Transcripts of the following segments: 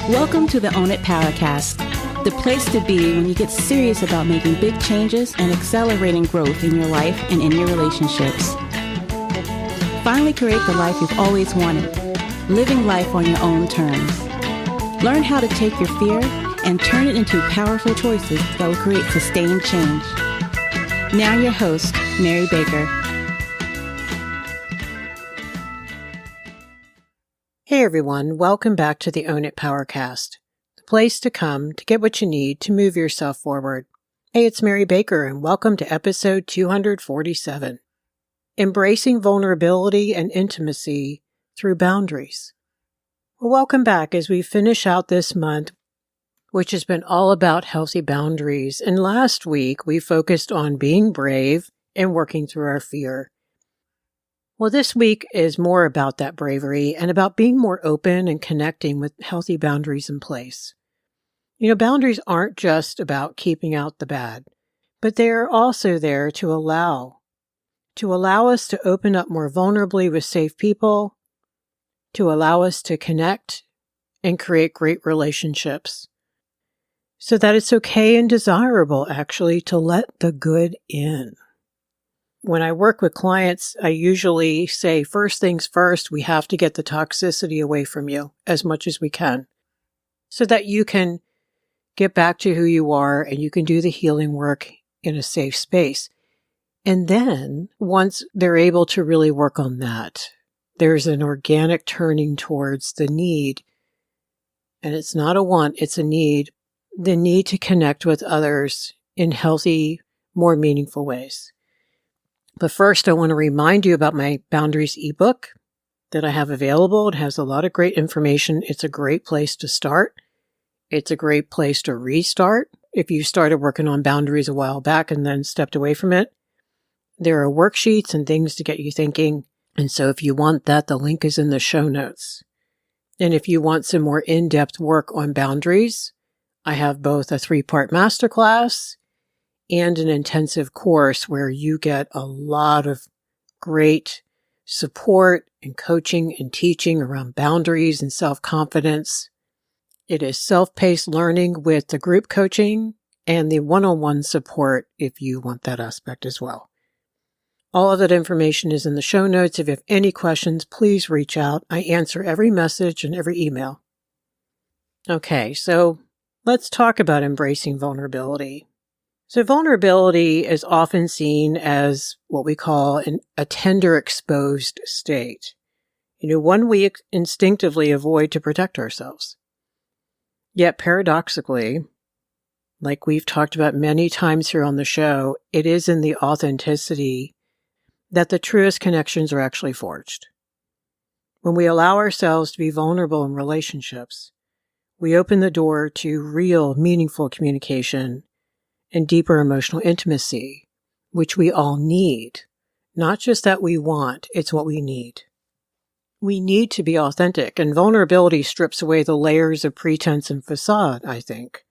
Welcome to the Own It Powercast, the place to be when you get serious about making big changes and accelerating growth in your life and in your relationships. Finally create the life you've always wanted, living life on your own terms. Learn how to take your fear and turn it into powerful choices that will create sustained change. Now your host, Mary Baker. Hey everyone, welcome back to the Own It Powercast, the place to come to get what you need to move yourself forward. Hey, it's Mary Baker and welcome to episode 247, Embracing Vulnerability and Intimacy Through Boundaries. Well, welcome back as we finish out this month, which has been all about healthy boundaries. And last week, we focused on being brave and working through our fear. Well, this week is more about that bravery and about being more open and connecting with healthy boundaries in place. You know, boundaries aren't just about keeping out the bad, but they're also there to allow us to open up more vulnerably with safe people, to allow us to connect and create great relationships, so that it's okay and desirable, actually, to let the good in. When I work with clients, I usually say, first things first, we have to get the toxicity away from you as much as we can so that you can get back to who you are and you can do the healing work in a safe space. And then once they're able to really work on that, there's an organic turning towards the need. And it's not a want, it's a need. The need to connect with others in healthy, more meaningful ways. But first, I want to remind you about my Boundaries ebook that I have available. It has a lot of great information. It's a great place to start. It's a great place to restart if you started working on boundaries a while back and then stepped away from it. There are worksheets and things to get you thinking. And so if you want that, the link is in the show notes. And if you want some more in-depth work on boundaries, I have both a 3-part masterclass and an intensive course where you get a lot of great support and coaching and teaching around boundaries and self-confidence. It is self-paced learning with the group coaching and the one-on-one support if you want that aspect as well. All of that information is in the show notes. If you have any questions, please reach out. I answer every message and every email. Okay, so let's talk about embracing vulnerability. So vulnerability is often seen as what we call a tender exposed state. You know, one we instinctively avoid to protect ourselves. Yet paradoxically, like we've talked about many times here on the show, it is in the authenticity that the truest connections are actually forged. When we allow ourselves to be vulnerable in relationships, we open the door to real, meaningful communication and deeper emotional intimacy, which we all need. Not just that we want, it's what we need. We need to be authentic, and vulnerability strips away the layers of pretense and facade, I think.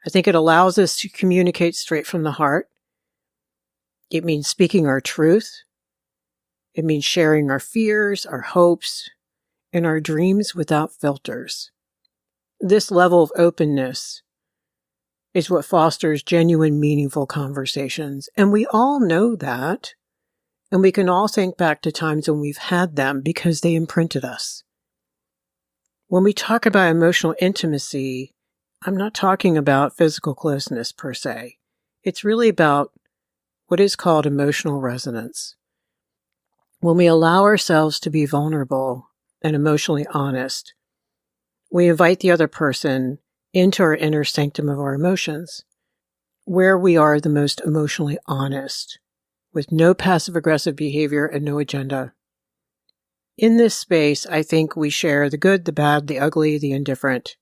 I think it allows us to communicate straight from the heart. It means speaking our truth. It means sharing our fears, our hopes, and our dreams without filters. This level of openness is what fosters genuine, meaningful conversations. And we all know that. And we can all think back to times when we've had them because they imprinted us. When we talk about emotional intimacy, I'm not talking about physical closeness per se. It's really about what is called emotional resonance. When we allow ourselves to be vulnerable and emotionally honest, we invite the other person into our inner sanctum of our emotions, where we are the most emotionally honest, with no passive-aggressive behavior and no agenda. In this space, I think we share the good, the bad, the ugly, the indifferent.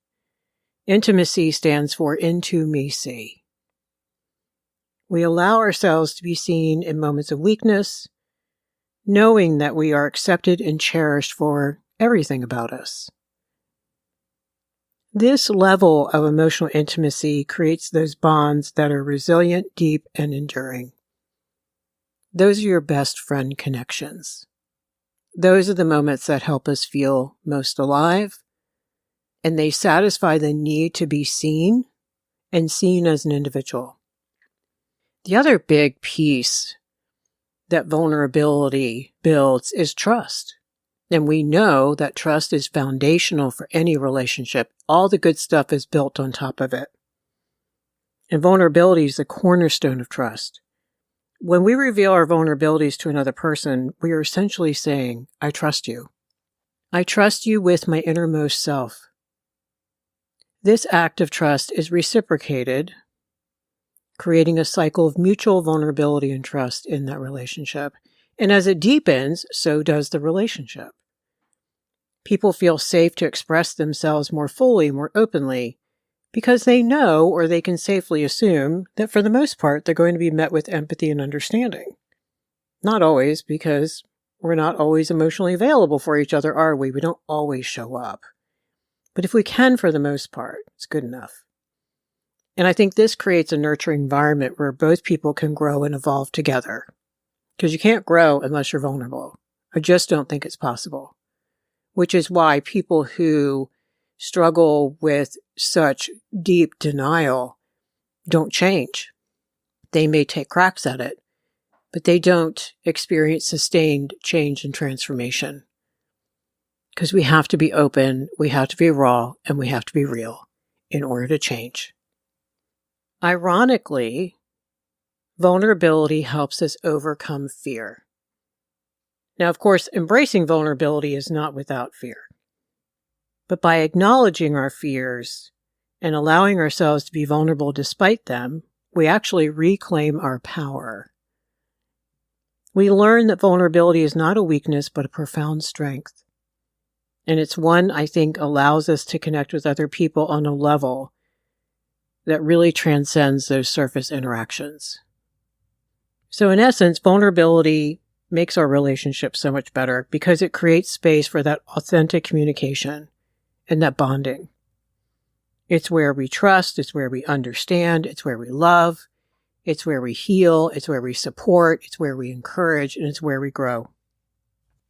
Intimacy stands for into me see. We allow ourselves to be seen in moments of weakness, knowing that we are accepted and cherished for everything about us. This level of emotional intimacy creates those bonds that are resilient, deep, and enduring. Those are your best friend connections. Those are the moments that help us feel most alive and they satisfy the need to be seen and seen as an individual. The other big piece that vulnerability builds is trust. And we know that trust is foundational for any relationship. All the good stuff is built on top of it. And vulnerability is the cornerstone of trust. When we reveal our vulnerabilities to another person, we are essentially saying, I trust you. I trust you with my innermost self. This act of trust is reciprocated, creating a cycle of mutual vulnerability and trust in that relationship. And as it deepens, so does the relationship. People feel safe to express themselves more fully, more openly, because they know, or they can safely assume, that for the most part, they're going to be met with empathy and understanding. Not always, because we're not always emotionally available for each other, are we? We don't always show up. But if we can, for the most part, it's good enough. And I think this creates a nurturing environment where both people can grow and evolve together. Because you can't grow unless you're vulnerable. I just don't think it's possible. Which is why people who struggle with such deep denial don't change. They may take cracks at it, but they don't experience sustained change and transformation. Because we have to be open, we have to be raw, and we have to be real in order to change. Ironically, vulnerability helps us overcome fear. Now, of course, embracing vulnerability is not without fear. But by acknowledging our fears and allowing ourselves to be vulnerable despite them, we actually reclaim our power. We learn that vulnerability is not a weakness, but a profound strength. And it's one, I think, allows us to connect with other people on a level that really transcends those surface interactions. So in essence, vulnerability makes our relationship so much better because it creates space for that authentic communication and that bonding. It's where we trust, it's where we understand, it's where we love, it's where we heal, it's where we support, it's where we encourage, and it's where we grow.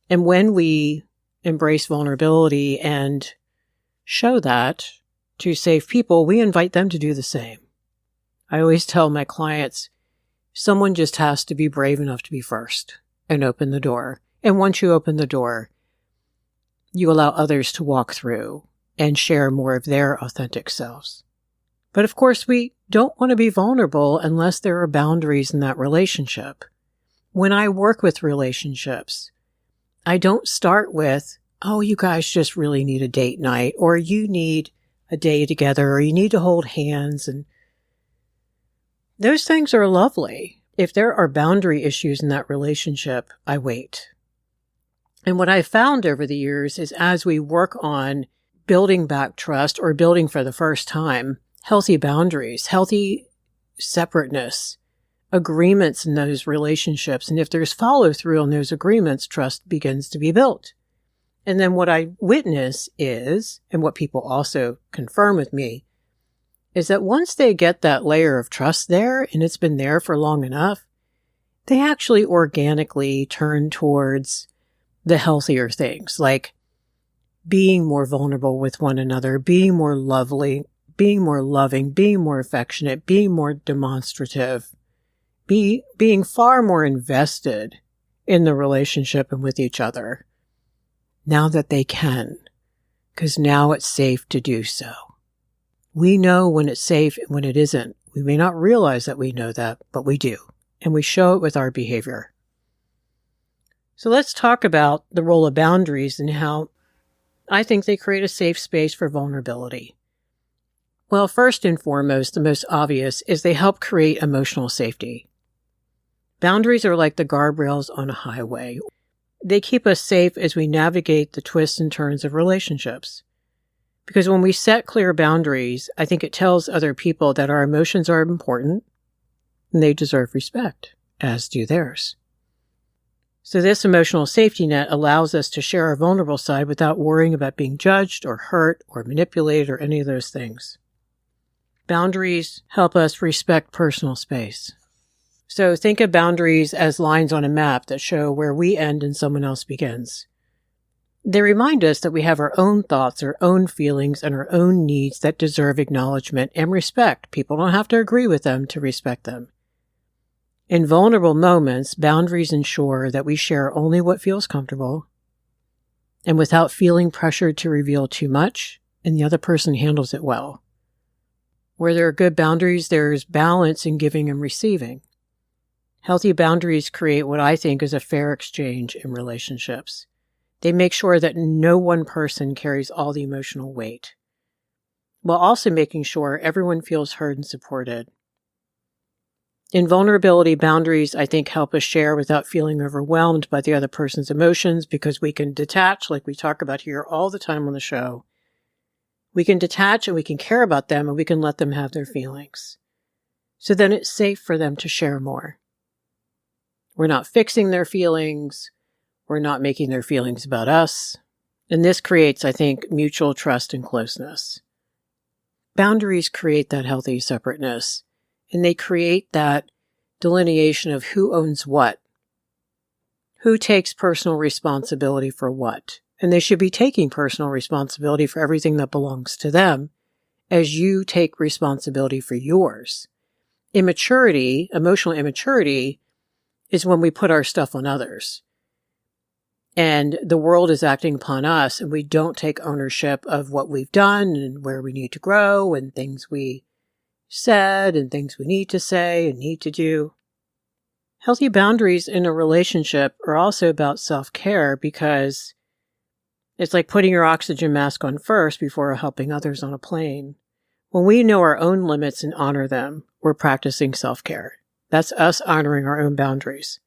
And when we embrace vulnerability and show that to safe people, we invite them to do the same. I always tell my clients, someone just has to be brave enough to be first and open the door. And once you open the door, you allow others to walk through and share more of their authentic selves. But of course, we don't want to be vulnerable unless there are boundaries in that relationship. When I work with relationships, I don't start with, oh, you guys just really need a date night, or you need a day together, or you need to hold hands. And those things are lovely. If there are boundary issues in that relationship, I wait. And what I've found over the years is as we work on building back trust or building for the first time, healthy boundaries, healthy separateness, agreements in those relationships. And if there's follow through on those agreements, trust begins to be built. And then what I witness is, and what people also confirm with me, is that once they get that layer of trust there, and it's been there for long enough, they actually organically turn towards the healthier things, like being more vulnerable with one another, being more lovely, being more loving, being more affectionate, being more demonstrative, being far more invested in the relationship and with each other now that they can, because now it's safe to do so. We know when it's safe and when it isn't. We may not realize that we know that, but we do, and we show it with our behavior. So let's talk about the role of boundaries and how I think they create a safe space for vulnerability. Well, first and foremost, the most obvious is they help create emotional safety. Boundaries are like the guardrails on a highway. They keep us safe as we navigate the twists and turns of relationships. Because when we set clear boundaries, I think it tells other people that our emotions are important and they deserve respect, as do theirs. So this emotional safety net allows us to share our vulnerable side without worrying about being judged or hurt or manipulated or any of those things. Boundaries help us respect personal space. So think of boundaries as lines on a map that show where we end and someone else begins. They remind us that we have our own thoughts, our own feelings, and our own needs that deserve acknowledgement and respect. People don't have to agree with them to respect them. In vulnerable moments, boundaries ensure that we share only what feels comfortable and without feeling pressured to reveal too much, and the other person handles it well. Where there are good boundaries, there's balance in giving and receiving. Healthy boundaries create what I think is a fair exchange in relationships. They make sure that no one person carries all the emotional weight, while also making sure everyone feels heard and supported. In vulnerability, boundaries, I think, help us share without feeling overwhelmed by the other person's emotions, because we can detach, like we talk about here all the time on the show. We can detach and we can care about them and we can let them have their feelings. So then it's safe for them to share more. We're not fixing their feelings. We're not making their feelings about us. And this creates, I think, mutual trust and closeness. Boundaries create that healthy separateness, and they create that delineation of who owns what, who takes personal responsibility for what. And they should be taking personal responsibility for everything that belongs to them as you take responsibility for yours. Immaturity, emotional immaturity, is when we put our stuff on others. And the world is acting upon us, and we don't take ownership of what we've done and where we need to grow and things we said and things we need to say and need to do. Healthy boundaries in a relationship are also about self-care, because it's like putting your oxygen mask on first before helping others on a plane. When we know our own limits and honor them, we're practicing self-care. That's us honoring our own boundaries.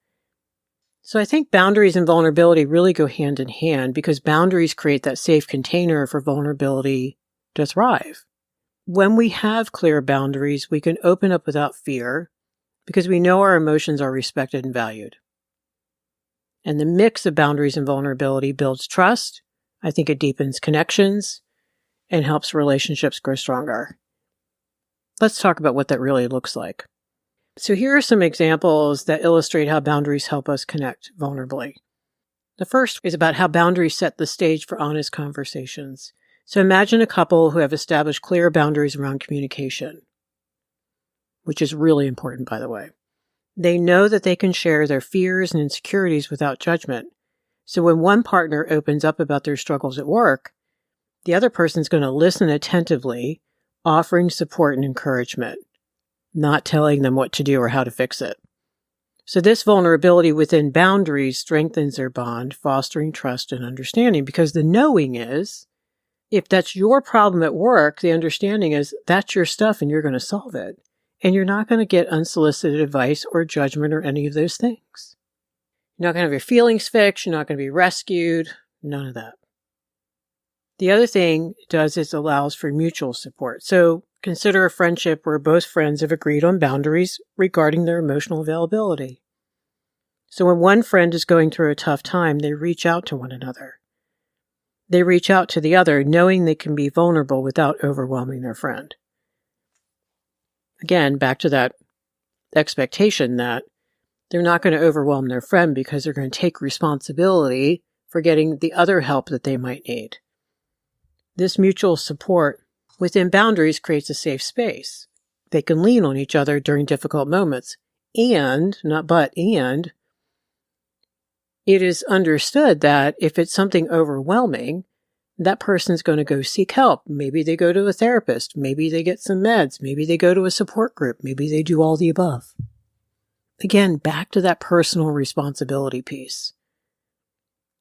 So I think boundaries and vulnerability really go hand in hand, because boundaries create that safe container for vulnerability to thrive. When we have clear boundaries, we can open up without fear, because we know our emotions are respected and valued. And the mix of boundaries and vulnerability builds trust. I think it deepens connections and helps relationships grow stronger. Let's talk about what that really looks like. So here are some examples that illustrate how boundaries help us connect vulnerably. The first is about how boundaries set the stage for honest conversations. So imagine a couple who have established clear boundaries around communication, which is really important, by the way. They know that they can share their fears and insecurities without judgment. So when one partner opens up about their struggles at work, the other person's going to listen attentively, offering support and encouragement, not telling them what to do or how to fix it. So this vulnerability within boundaries strengthens their bond, fostering trust and understanding, because the knowing is, if that's your problem at work, the understanding is that's your stuff and you're going to solve it. And you're not going to get unsolicited advice or judgment or any of those things. You're not going to have your feelings fixed. You're not going to be rescued. None of that. The other thing it does is allows for mutual support. So consider a friendship where both friends have agreed on boundaries regarding their emotional availability. So when one friend is going through a tough time, they reach out to one another. They reach out to the other, knowing they can be vulnerable without overwhelming their friend. Again, back to that expectation that they're not going to overwhelm their friend because they're going to take responsibility for getting the other help that they might need. This mutual support within boundaries creates a safe space. They can lean on each other during difficult moments. And it is understood that if it's something overwhelming, that person's going to go seek help. Maybe they go to a therapist. Maybe they get some meds. Maybe they go to a support group. Maybe they do all the above. Again, back to that personal responsibility piece.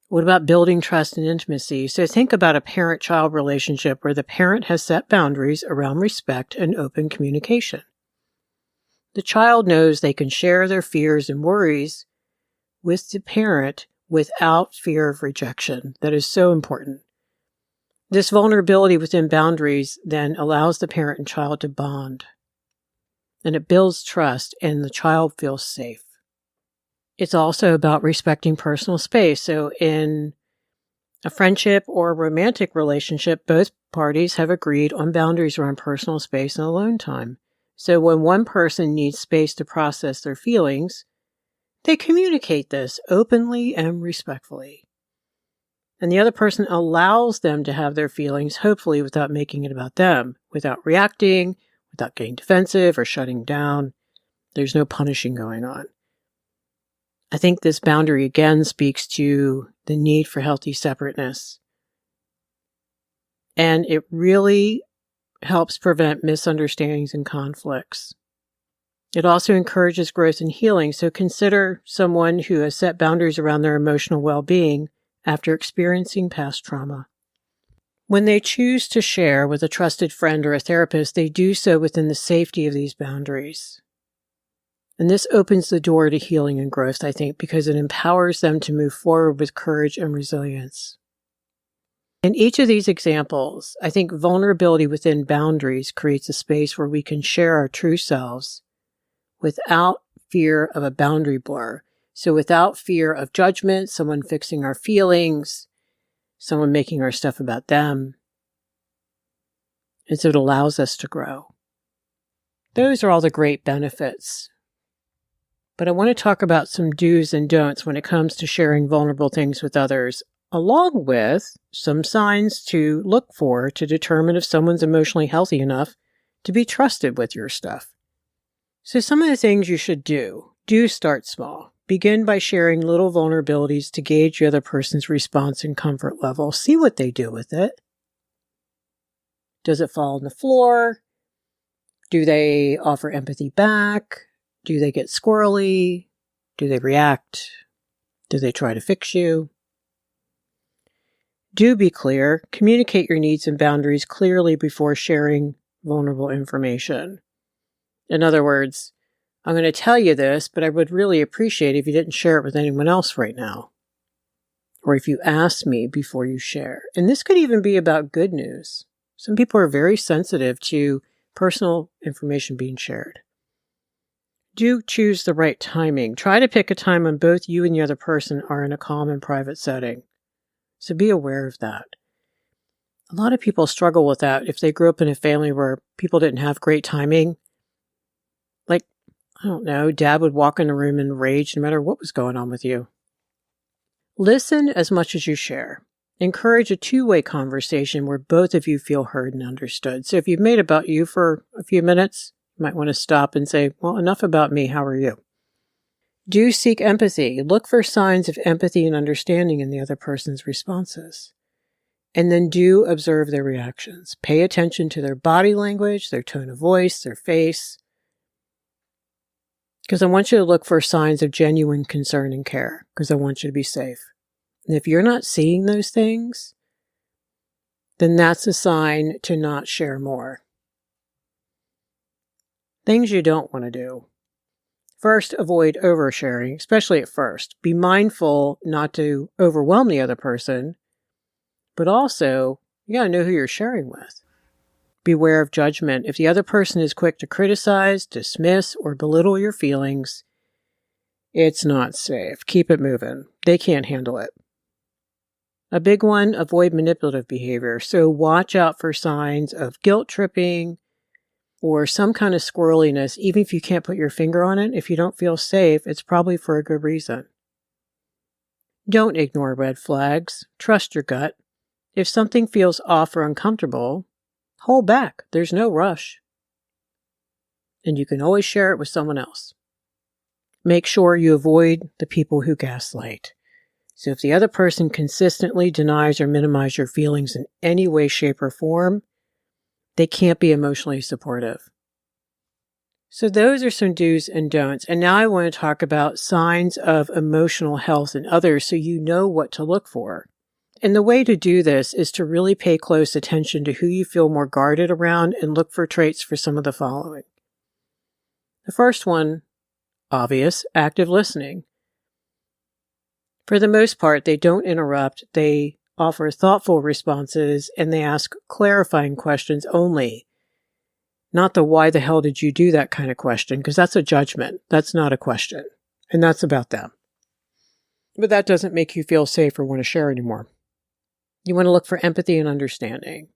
What about building trust and intimacy? So think about a parent-child relationship where the parent has set boundaries around respect and open communication. The child knows they can share their fears and worries with the parent without fear of rejection. That is so important. This vulnerability within boundaries then allows the parent and child to bond. And it builds trust, and the child feels safe. It's also about respecting personal space. So in a friendship or a romantic relationship, both parties have agreed on boundaries around personal space and alone time. So when one person needs space to process their feelings, they communicate this openly and respectfully. And the other person allows them to have their feelings, hopefully without making it about them, without reacting, without getting defensive or shutting down. There's no punishing going on. I think this boundary again speaks to the need for healthy separateness. And it really helps prevent misunderstandings and conflicts. It also encourages growth and healing, so consider someone who has set boundaries around their emotional well-being after experiencing past trauma. When they choose to share with a trusted friend or a therapist, they do so within the safety of these boundaries. And this opens the door to healing and growth, I think, because it empowers them to move forward with courage and resilience. In each of these examples, I think vulnerability within boundaries creates a space where we can share our true selves without fear of a boundary blur. So without fear of judgment, someone fixing our feelings, someone making our stuff about them. And so it allows us to grow. Those are all the great benefits. But I want to talk about some do's and don'ts when it comes to sharing vulnerable things with others, along with some signs to look for to determine if someone's emotionally healthy enough to be trusted with your stuff. So some of the things you should do start small. Begin by sharing little vulnerabilities to gauge the other person's response and comfort level. See what they do with it. Does it fall on the floor? Do they offer empathy back? Do they get squirrely? Do they react? Do they try to fix you? Do be clear. Communicate your needs and boundaries clearly before sharing vulnerable information. In other words, I'm going to tell you this, but I would really appreciate if you didn't share it with anyone else right now. Or if you ask me before you share. And this could even be about good news. Some people are very sensitive to personal information being shared. Do choose the right timing. Try to pick a time when both you and the other person are in a calm and private setting. So be aware of that. A lot of people struggle with that if they grew up in a family where people didn't have great timing. Like, I don't know, dad would walk in the room in rage no matter what was going on with you. Listen as much as you share. Encourage a two-way conversation where both of you feel heard and understood. So if you've made about you for a few minutes, you might want to stop and say, well, enough about me. How are you? Do seek empathy. Look for signs of empathy and understanding in the other person's responses. And then do observe their reactions. Pay attention to their body language, their tone of voice, their face. Because I want you to look for signs of genuine concern and care, because I want you to be safe. And if you're not seeing those things, then that's a sign to not share more. Things you don't want to do. First, avoid oversharing, especially at first. Be mindful not to overwhelm the other person, but also, you gotta know who you're sharing with. Beware of judgment. If the other person is quick to criticize, dismiss, or belittle your feelings, it's not safe. Keep it moving. They can't handle it. A big one, avoid manipulative behavior. So watch out for signs of guilt tripping or some kind of squirreliness. Even if you can't put your finger on it, if you don't feel safe, it's probably for a good reason. Don't ignore red flags. Trust your gut. If something feels off or uncomfortable, hold back. There's no rush. And you can always share it with someone else. Make sure you avoid the people who gaslight. So if the other person consistently denies or minimizes your feelings in any way, shape, or form, they can't be emotionally supportive. So those are some do's and don'ts. And now I want to talk about signs of emotional health in others so you know what to look for. And the way to do this is to really pay close attention to who you feel more guarded around and look for traits for some of the following. The first one, obvious, active listening. For the most part, they don't interrupt, they offer thoughtful responses, and they ask clarifying questions only. Not the why the hell did you do that kind of question, because that's a judgment. That's not a question. And that's about them. But that doesn't make you feel safe or want to share anymore. You want to look for empathy and understanding.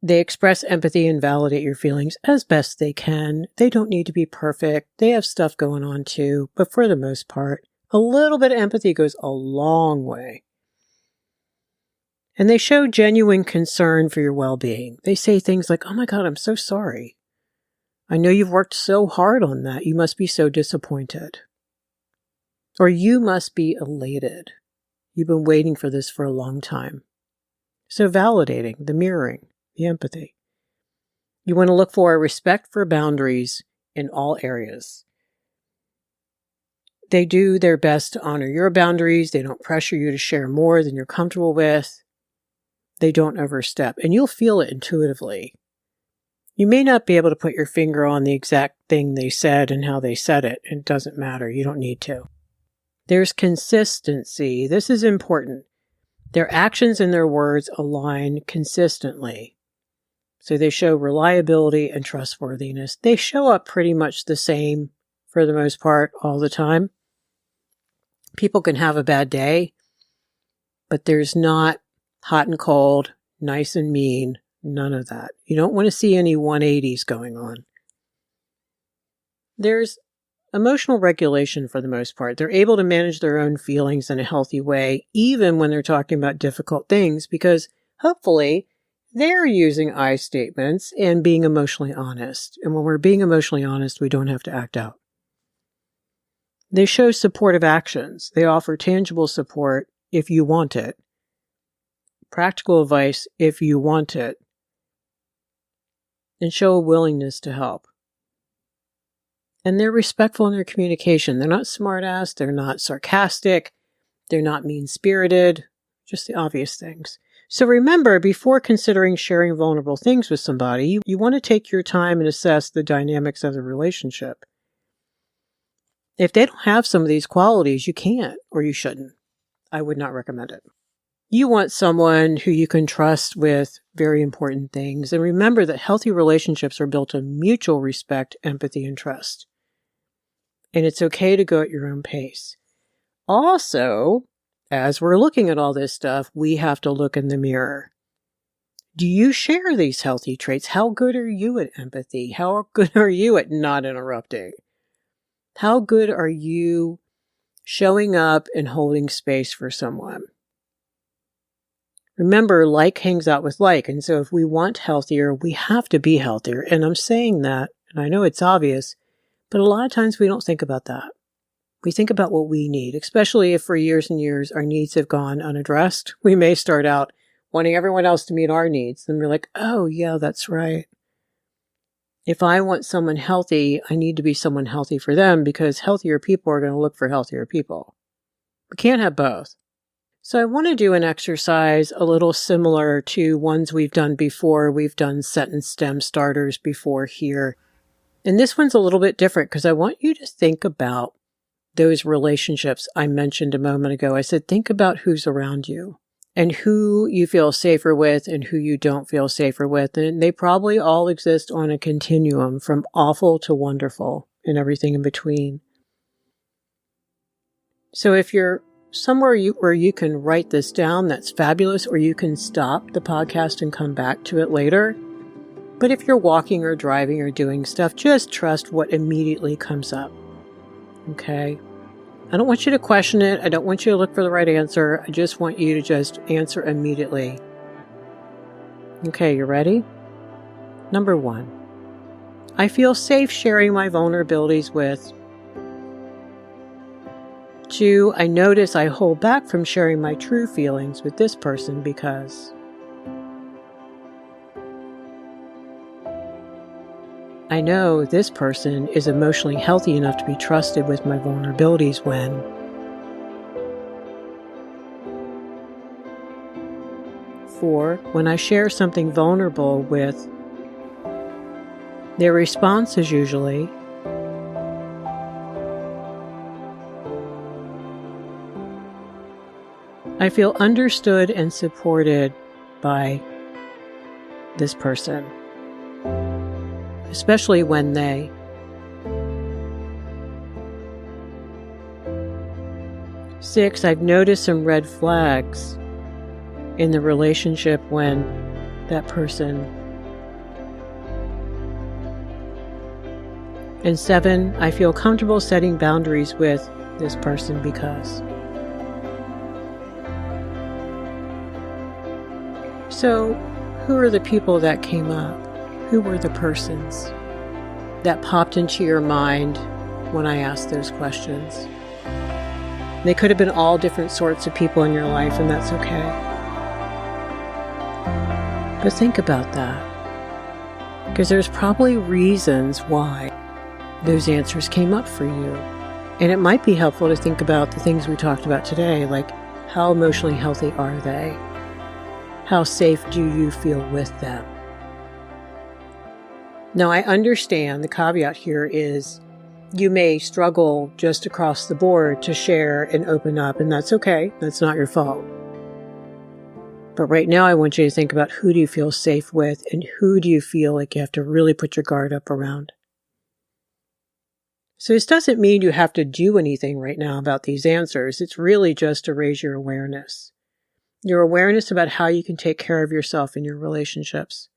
They express empathy and validate your feelings as best they can. They don't need to be perfect. They have stuff going on too, but for the most part, a little bit of empathy goes a long way. And they show genuine concern for your well-being. They say things like, "Oh my God, I'm so sorry. I know you've worked so hard on that. You must be so disappointed." Or "You must be elated. You've been waiting for this for a long time." So validating, the mirroring, the empathy. You want to look for a respect for boundaries in all areas. They do their best to honor your boundaries. They don't pressure you to share more than you're comfortable with. They don't overstep, and you'll feel it intuitively. You may not be able to put your finger on the exact thing they said and how they said it. It doesn't matter. You don't need to. There's consistency. This is important. Their actions and their words align consistently. So they show reliability and trustworthiness. They show up pretty much the same for the most part all the time. People can have a bad day, but there's not hot and cold, nice and mean, none of that. You don't want to see any 180s going on. There's emotional regulation for the most part. They're able to manage their own feelings in a healthy way, even when they're talking about difficult things, because hopefully they're using I statements and being emotionally honest. And when we're being emotionally honest, we don't have to act out. They show supportive actions. They offer tangible support if you want it. Practical advice if you want it. And show a willingness to help. And they're respectful in their communication. They're not smart-ass. They're not sarcastic. They're not mean-spirited. Just the obvious things. So remember, before considering sharing vulnerable things with somebody, you want to take your time and assess the dynamics of the relationship. If they don't have some of these qualities, you can't, or you shouldn't. I would not recommend it. You want someone who you can trust with very important things. And remember that healthy relationships are built on mutual respect, empathy, and trust. And it's okay to go at your own pace. Also, as we're looking at all this stuff, we have to look in the mirror. Do you share these healthy traits? How good are you at empathy? How good are you at not interrupting? How good are you showing up and holding space for someone? Remember, like hangs out with like. And so if we want healthier, we have to be healthier. And I'm saying that, and I know it's obvious, but a lot of times we don't think about that. We think about what we need, especially if for years and years our needs have gone unaddressed. We may start out wanting everyone else to meet our needs. Then we're like, oh yeah, that's right. If I want someone healthy, I need to be someone healthy for them, because healthier people are going to look for healthier people. We can't have both. So I want to do an exercise a little similar to ones we've done before. We've done sentence stem starters before here. And this one's a little bit different because I want you to think about those relationships I mentioned a moment ago. I said, think about who's around you and who you feel safer with and who you don't feel safer with. And they probably all exist on a continuum from awful to wonderful and everything in between. So if you're somewhere where you can write this down, that's fabulous, or you can stop the podcast and come back to it later. But if you're walking or driving or doing stuff, just trust what immediately comes up. Okay? I don't want you to question it. I don't want you to look for the right answer. I just want you to just answer immediately. Okay, you ready? Number 1. I feel safe sharing my vulnerabilities with. 2, I notice I hold back from sharing my true feelings with this person because. I know this person is emotionally healthy enough to be trusted with my vulnerabilities when. 4, when I share something vulnerable with, their response is usually, I feel understood and supported by this person, especially when they. 6, I've noticed some red flags in the relationship when that person. And 7, I feel comfortable setting boundaries with this person because. So, who are the people that came up? Who were the persons that popped into your mind when I asked those questions? They could have been all different sorts of people in your life, and that's okay. But think about that, because there's probably reasons why those answers came up for you. And it might be helpful to think about the things we talked about today, like how emotionally healthy are they? How safe do you feel with them? Now, I understand the caveat here is you may struggle just across the board to share and open up, and that's okay. That's not your fault. But right now, I want you to think about who do you feel safe with and who do you feel like you have to really put your guard up around. So this doesn't mean you have to do anything right now about these answers. It's really just to raise your awareness. Your awareness about how you can take care of yourself in your relationships.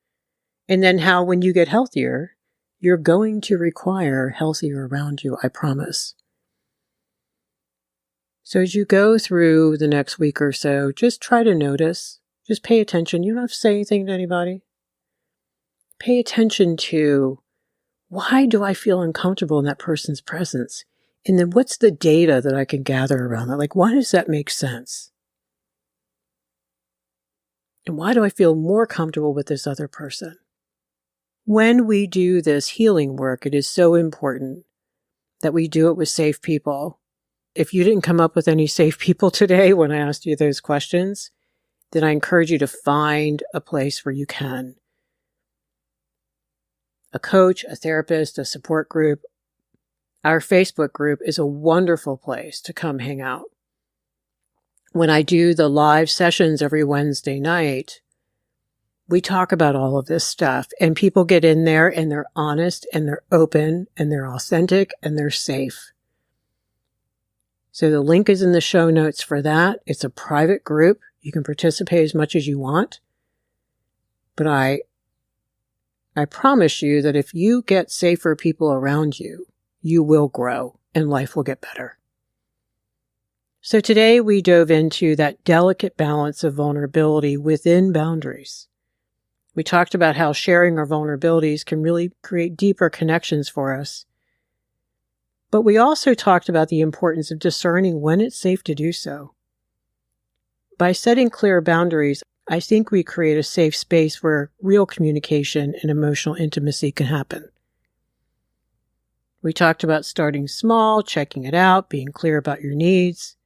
And then how, when you get healthier, you're going to require healthier around you, I promise. So as you go through the next week or so, just try to notice, just pay attention. You don't have to say anything to anybody. Pay attention to, why do I feel uncomfortable in that person's presence? And then what's the data that I can gather around that? Like, why does that make sense? And why do I feel more comfortable with this other person? When we do this healing work, it is so important that we do it with safe people. If you didn't come up with any safe people today when I asked you those questions, then I encourage you to find a place where you can. A coach, a therapist, a support group. Our Facebook group is a wonderful place to come hang out. When I do the live sessions every Wednesday night, we talk about all of this stuff, and people get in there and they're honest and they're open and they're authentic and they're safe. So the link is in the show notes for that. It's a private group. You can participate as much as you want. But I promise you that if you get safer people around you, you will grow and life will get better. So today we dove into that delicate balance of vulnerability within boundaries. We talked about how sharing our vulnerabilities can really create deeper connections for us. But we also talked about the importance of discerning when it's safe to do so. By setting clear boundaries, I think we create a safe space where real communication and emotional intimacy can happen. We talked about starting small, checking it out, being clear about your needs,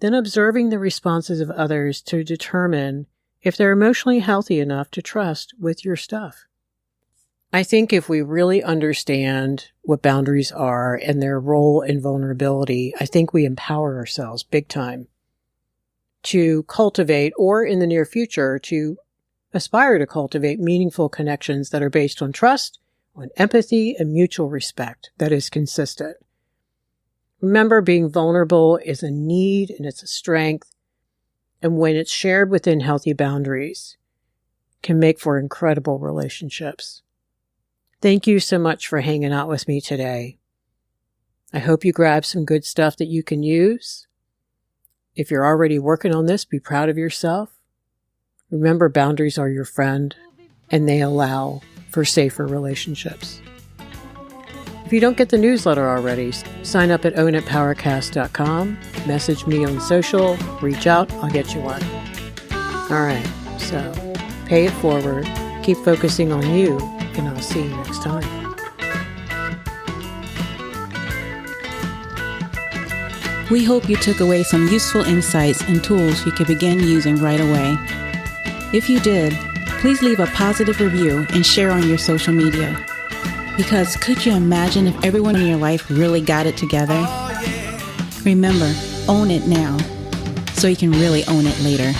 then observing the responses of others to determine if they're emotionally healthy enough to trust with your stuff. I think if we really understand what boundaries are and their role in vulnerability, I think we empower ourselves big time to cultivate, or in the near future, to aspire to cultivate meaningful connections that are based on trust, on empathy, and mutual respect that is consistent. Remember, being vulnerable is a need and it's a strength. And when it's shared within healthy boundaries, can make for incredible relationships. Thank you so much for hanging out with me today. I hope you grab some good stuff that you can use. If you're already working on this, be proud of yourself. Remember, boundaries are your friend, and they allow for safer relationships. If you don't get the newsletter already, sign up at ownitpowercast.com, message me on social, reach out, I'll get you one. All right, so pay it forward, keep focusing on you, and I'll see you next time. We hope you took away some useful insights and tools you can begin using right away. If you did, please leave a positive review and share on your social media. Because could you imagine if everyone in your life really got it together? Remember, own it now, so you can really own it later.